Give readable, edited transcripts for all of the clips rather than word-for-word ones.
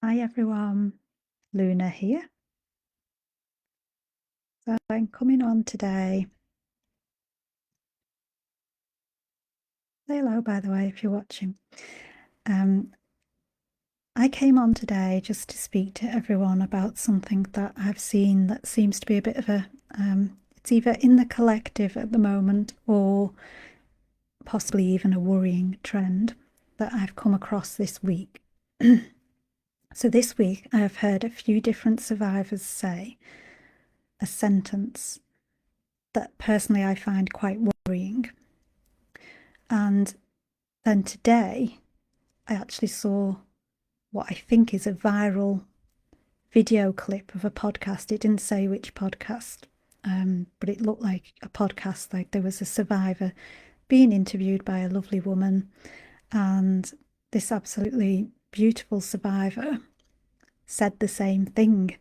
Hi everyone, Luna here. So I'm coming on today. Say hello, by the way, if you're watching. I came on today just to speak to everyone about something that I've seen that seems to be a bit of a, it's either in the collective at the moment or possibly even a worrying trend that I've come across this week. So this week I have heard a few different survivors say a sentence that personally I find quite worrying. And then today, I actually saw what I think is a viral video clip of a podcast. It didn't say which podcast, but it looked like a podcast. Like there was a survivor being interviewed by a lovely woman, and this absolutely beautiful survivor said the same thing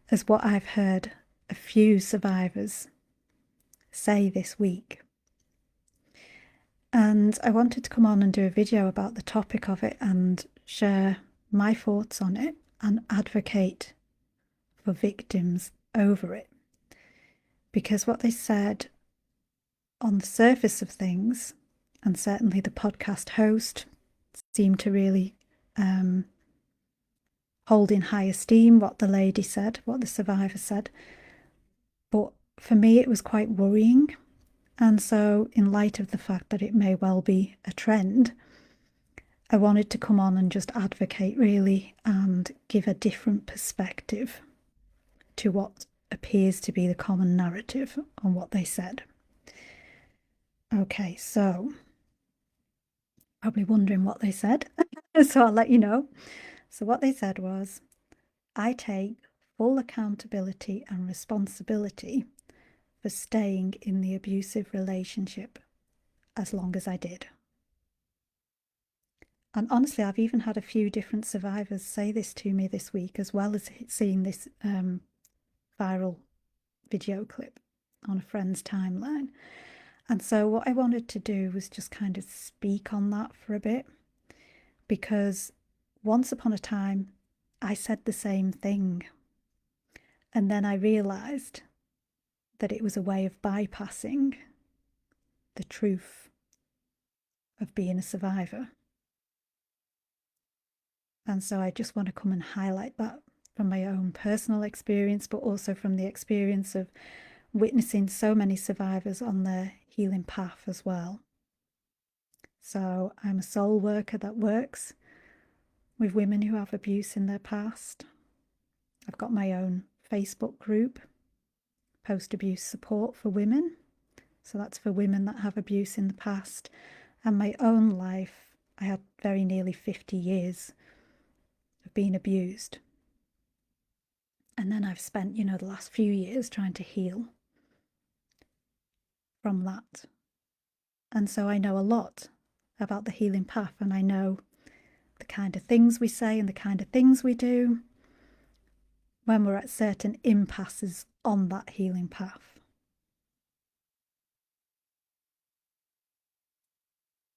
as what I've heard a few survivors say this week. And I wanted to come on and do a video about the topic of it and share my thoughts on it and advocate for victims over it. Because what they said on the surface of things, and certainly the podcast host seemed to really hold in high esteem what the lady said, what the survivor said. But for me, it was quite worrying. And so, in light of the fact that it may well be a trend, I wanted to come on and just advocate really and give a different perspective to what appears to be the common narrative on what they said. Okay, so probably wondering what they said, so I'll let you know. So what they said was, I take full accountability and responsibility for staying in the abusive relationship as long as I did. And honestly, I've even had a few different survivors say this to me this week, as well as seeing this viral video clip on a friend's timeline. And so what I wanted to do was just kind of speak on that for a bit, because once upon a time, I said the same thing. And then I realised that it was a way of bypassing the truth of being a survivor. And so I just want to come and highlight that from my own personal experience, but also from the experience of witnessing so many survivors on their healing path as well. So I'm a soul worker that works with women who have abuse in their past. I've got my own Facebook group, Post-Abuse Support for Women. So that's for women that have abuse in the past. And my own life, I had very nearly 50 years of being abused. And then I've spent, the last few years trying to heal from that. And so I know a lot about the healing path, and I know the kind of things we say and the kind of things we do when we're at certain impasses on that healing path.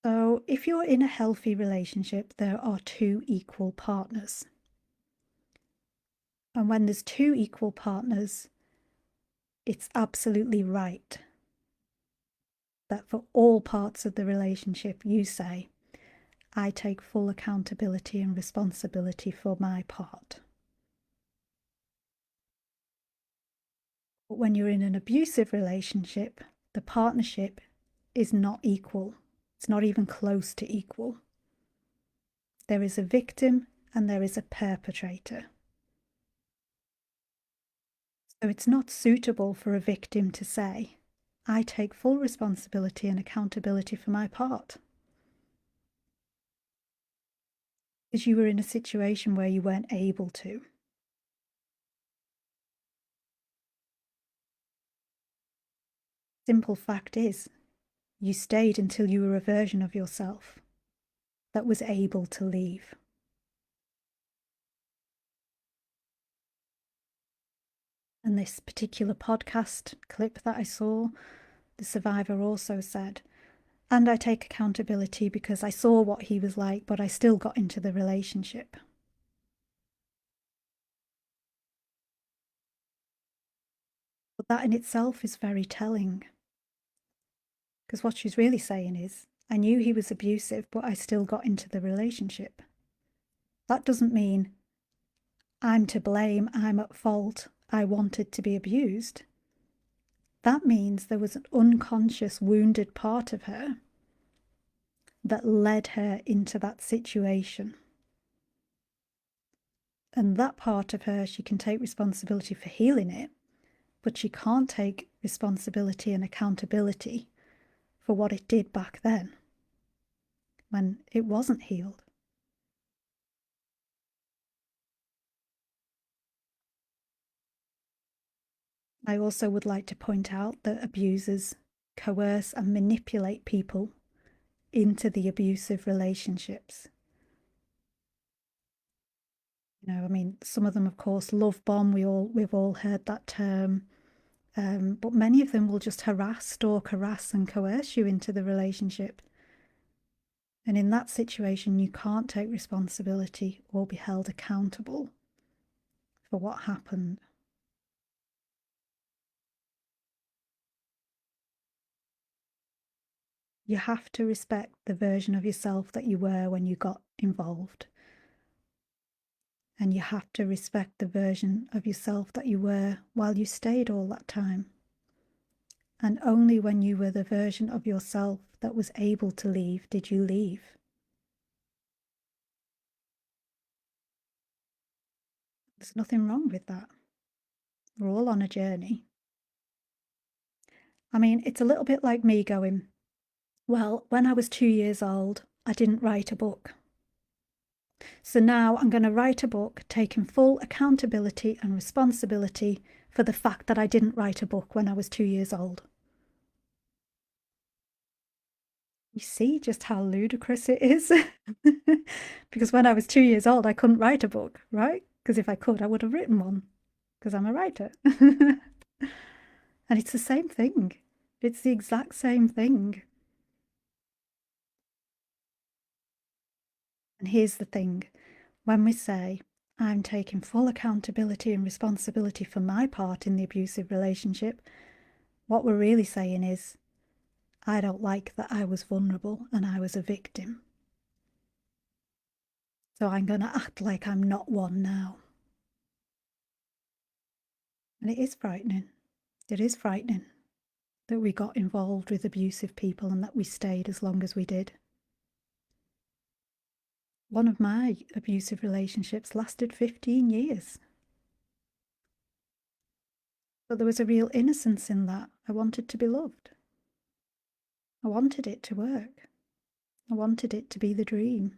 So if you're in a healthy relationship, there are two equal partners. And when there's two equal partners, it's absolutely right that for all parts of the relationship, you say, I take full accountability and responsibility for my part. But when you're in an abusive relationship, the partnership is not equal. It's not even close to equal. There is a victim and there is a perpetrator. So it's not suitable for a victim to say, I take full responsibility and accountability for my part. Because you were in a situation where you weren't able to. Simple fact is, you stayed until you were a version of yourself that was able to leave. And this particular podcast clip that I saw, the survivor also said, and I take accountability because I saw what he was like, but I still got into the relationship. That in itself is very telling. Because what she's really saying is, I knew he was abusive, but I still got into the relationship. That doesn't mean I'm to blame, I'm at fault, I wanted to be abused. That means there was an unconscious, wounded part of her that led her into that situation. And that part of her, she can take responsibility for healing it, but she can't take responsibility and accountability for what it did back then when it wasn't healed. I also would like to point out that abusers coerce and manipulate people into the abusive relationships. You know, I mean, some of them, of course, love bomb. We've all heard that term. But many of them will just stalk, harass, and coerce you into the relationship. And in that situation, you can't take responsibility or be held accountable for what happened. You have to respect the version of yourself that you were when you got involved. And you have to respect the version of yourself that you were while you stayed all that time. And only when you were the version of yourself that was able to leave did you leave. There's nothing wrong with that. We're all on a journey. I mean, it's a little bit like me going, well, when I was 2 years old, I didn't write a book. So now I'm going to write a book taking full accountability and responsibility for the fact that I didn't write a book when I was 2 years old. You see just how ludicrous it is? Because when I was 2 years old, I couldn't write a book, right? Because if I could, I would have written one, because I'm a writer. And it's the same thing. It's the exact same thing. And here's the thing. When we say, I'm taking full accountability and responsibility for my part in the abusive relationship, what we're really saying is, I don't like that I was vulnerable and I was a victim. So I'm going to act like I'm not one now. And it is frightening. It is frightening that we got involved with abusive people and that we stayed as long as we did. One of my abusive relationships lasted 15 years. But there was a real innocence in that. I wanted to be loved. I wanted it to work. I wanted it to be the dream.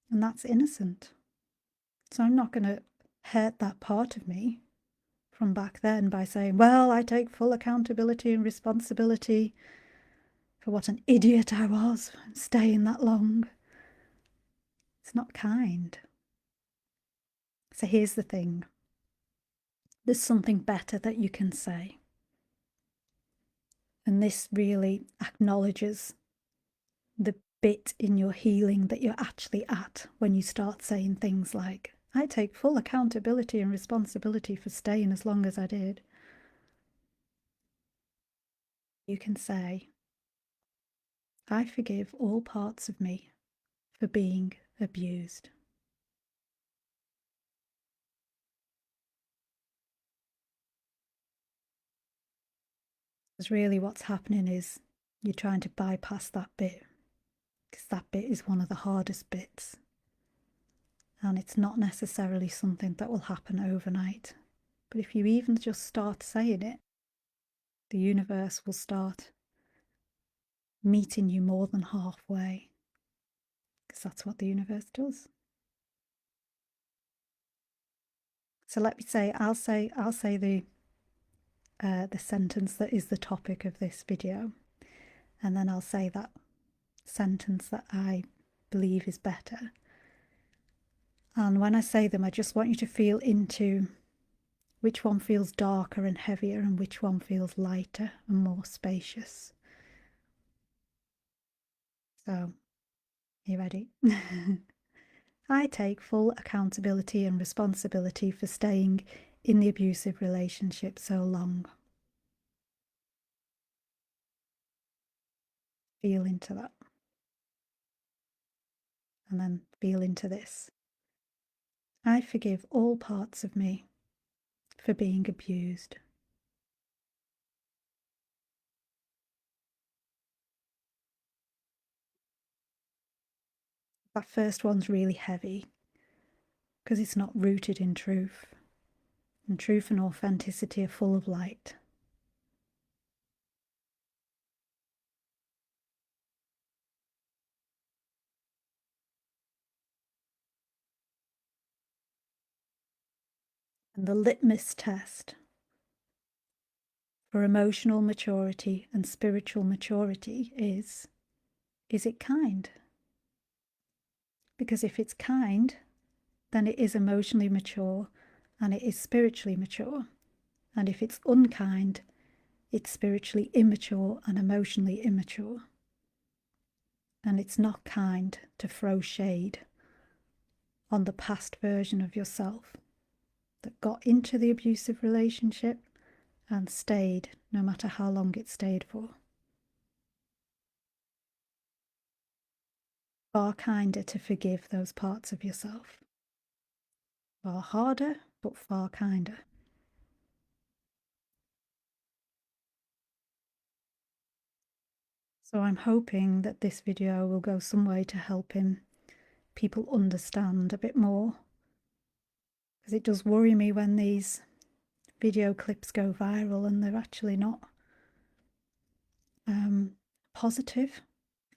And that's innocent. So I'm not going to hurt that part of me from back then by saying, well, I take full accountability and responsibility for what an idiot I was staying that long. It's not kind. So here's the thing. There's something better that you can say. And this really acknowledges the bit in your healing that you're actually at when you start saying things like, I take full accountability and responsibility for staying as long as I did. You can say, I forgive all parts of me for being abused. Because really what's happening is you're trying to bypass that bit, because that bit is one of the hardest bits. And it's not necessarily something that will happen overnight. But if you even just start saying it, the universe will start meeting you more than halfway, because that's what the universe does. So let me say, I'll say the sentence that is the topic of this video, and then I'll say that sentence that I believe is better. And when I say them, I just want you to feel into which one feels darker and heavier and which one feels lighter and more spacious. So, you ready? I take full accountability and responsibility for staying in the abusive relationship so long. Feel into that. And then feel into this. I forgive all parts of me for being abused. That first one's really heavy because it's not rooted in truth. And truth and authenticity are full of light. And the litmus test for emotional maturity and spiritual maturity is it kind? Because if it's kind, then it is emotionally mature and it is spiritually mature. And if it's unkind, it's spiritually immature and emotionally immature. And it's not kind to throw shade on the past version of yourself that got into the abusive relationship and stayed, no matter how long it stayed for. Far kinder to forgive those parts of yourself. Far harder, but far kinder. So I'm hoping that this video will go some way to helping people understand a bit more. Because it does worry me when these video clips go viral and they're actually not positive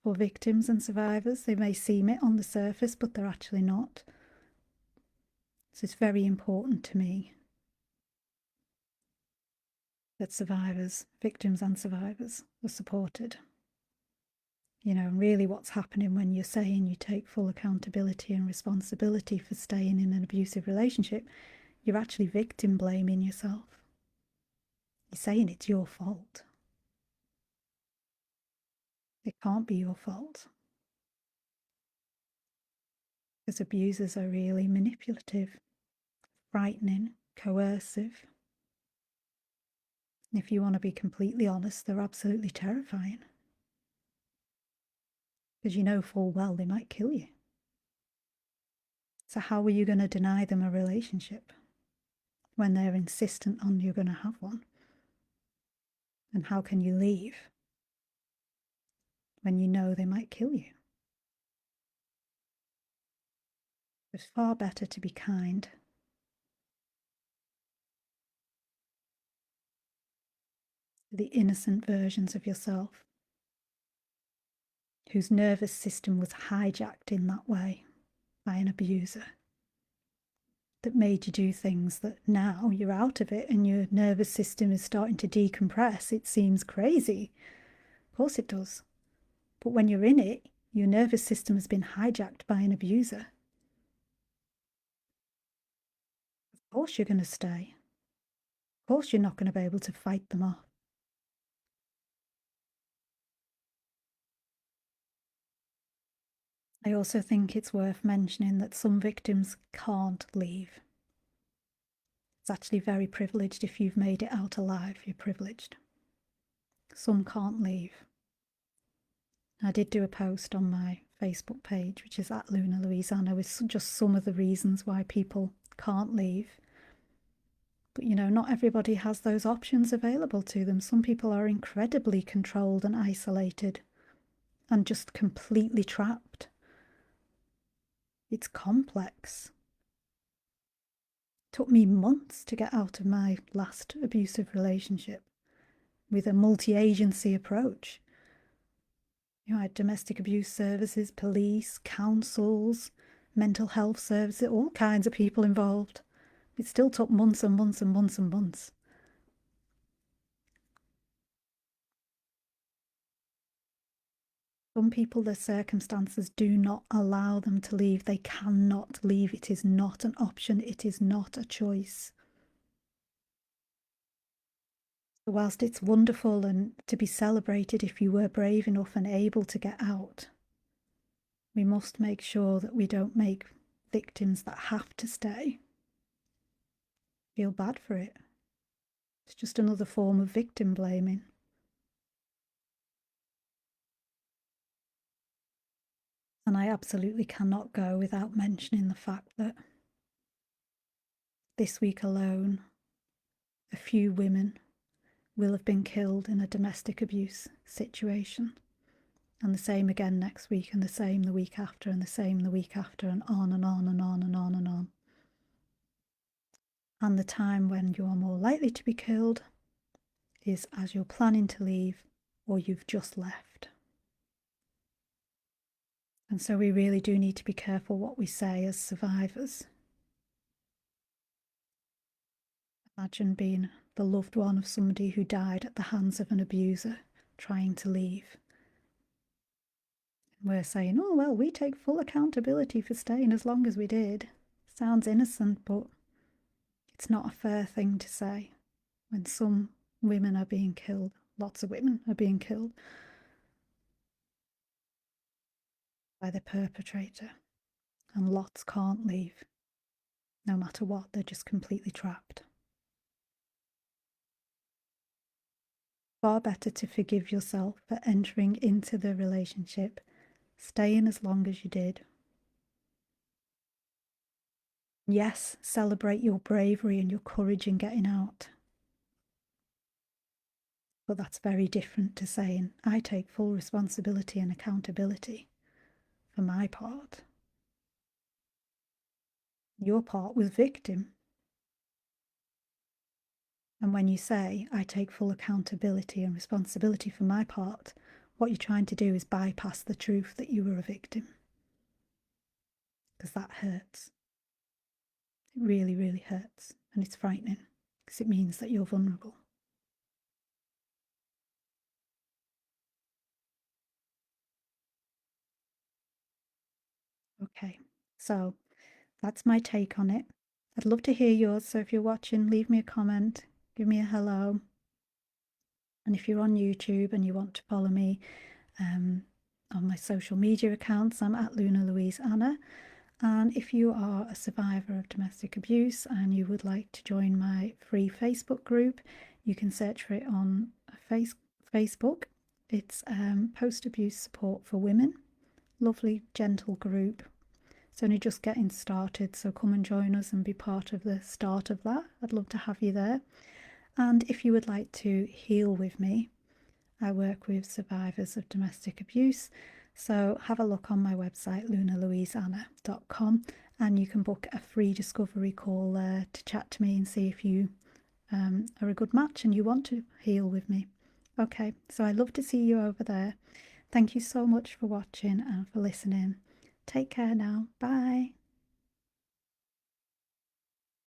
for victims and survivors. They may seem it on the surface, but they're actually not. So it's very important to me that survivors, victims and survivors, are supported. You know, really what's happening when you're saying you take full accountability and responsibility for staying in an abusive relationship, you're actually victim blaming yourself. You're saying it's your fault. It can't be your fault. Because abusers are really manipulative, frightening, coercive. And if you want to be completely honest, they're absolutely terrifying. Because you know full well they might kill you. So how are you going to deny them a relationship when they're insistent on you're going to have one? And how can you leave when you know they might kill you? It's far better to be kind. To the innocent versions of yourself whose nervous system was hijacked in that way by an abuser that made you do things that now you're out of it and your nervous system is starting to decompress. It seems crazy. Of course it does. But when you're in it, your nervous system has been hijacked by an abuser. Of course you're going to stay. Of course you're not going to be able to fight them off. I also think it's worth mentioning that some victims can't leave. It's actually very privileged if you've made it out alive. You're privileged. Some can't leave. I did do a post on my Facebook page, which is at Luna Louisanna, with just some of the reasons why people can't leave. But you know, not everybody has those options available to them. Some people are incredibly controlled and isolated and just completely trapped. It's complex. It took me months to get out of my last abusive relationship with a multi-agency approach. You know, I had domestic abuse services, police, councils, mental health services, all kinds of people involved. It still took months and months and months and months. Some people, their circumstances do not allow them to leave. They cannot leave. It is not an option. It is not a choice. So whilst it's wonderful and to be celebrated if you were brave enough and able to get out, we must make sure that we don't make victims that have to stay feel bad for it. It's just another form of victim blaming. And I absolutely cannot go without mentioning the fact that this week alone, a few women will have been killed in a domestic abuse situation. And the same again next week, and the same the week after, and the same the week after, and on and on and on and on and on. And the time when you are more likely to be killed is as you're planning to leave or you've just left. And so we really do need to be careful what we say as survivors. Imagine being the loved one of somebody who died at the hands of an abuser trying to leave. And we're saying, oh, well, we take full accountability for staying as long as we did. Sounds innocent, but it's not a fair thing to say when some women are being killed. Lots of women are being killed by the perpetrator, and lots can't leave. No matter what, they're just completely trapped. Far better to forgive yourself for entering into the relationship, staying as long as you did. Yes, celebrate your bravery and your courage in getting out. But that's very different to saying, I take full responsibility and accountability for my part. Your part was victim. And when you say, I take full accountability and responsibility for my part, what you're trying to do is bypass the truth that you were a victim. Because that hurts. It really, really hurts. And it's frightening because it means that you're vulnerable. Okay, so that's my take on it. I'd love to hear yours. So if you're watching, leave me a comment, give me a hello. And if you're on YouTube and you want to follow me on my social media accounts, I'm at Luna Louise Anna. And if you are a survivor of domestic abuse and you would like to join my free Facebook group, you can search for it on Facebook. It's Post-Abuse Support for Women. Lovely, gentle group. It's only just getting started, so come and join us and be part of the start of that. I'd love to have you there. And if you would like to heal with me, I work with survivors of domestic abuse. So have a look on my website, lunalouiseanna.com, and you can book a free discovery call there to chat to me and see if you are a good match and you want to heal with me. Okay, so I love to see you over there. Thank you so much for watching and for listening. Take care now. Bye.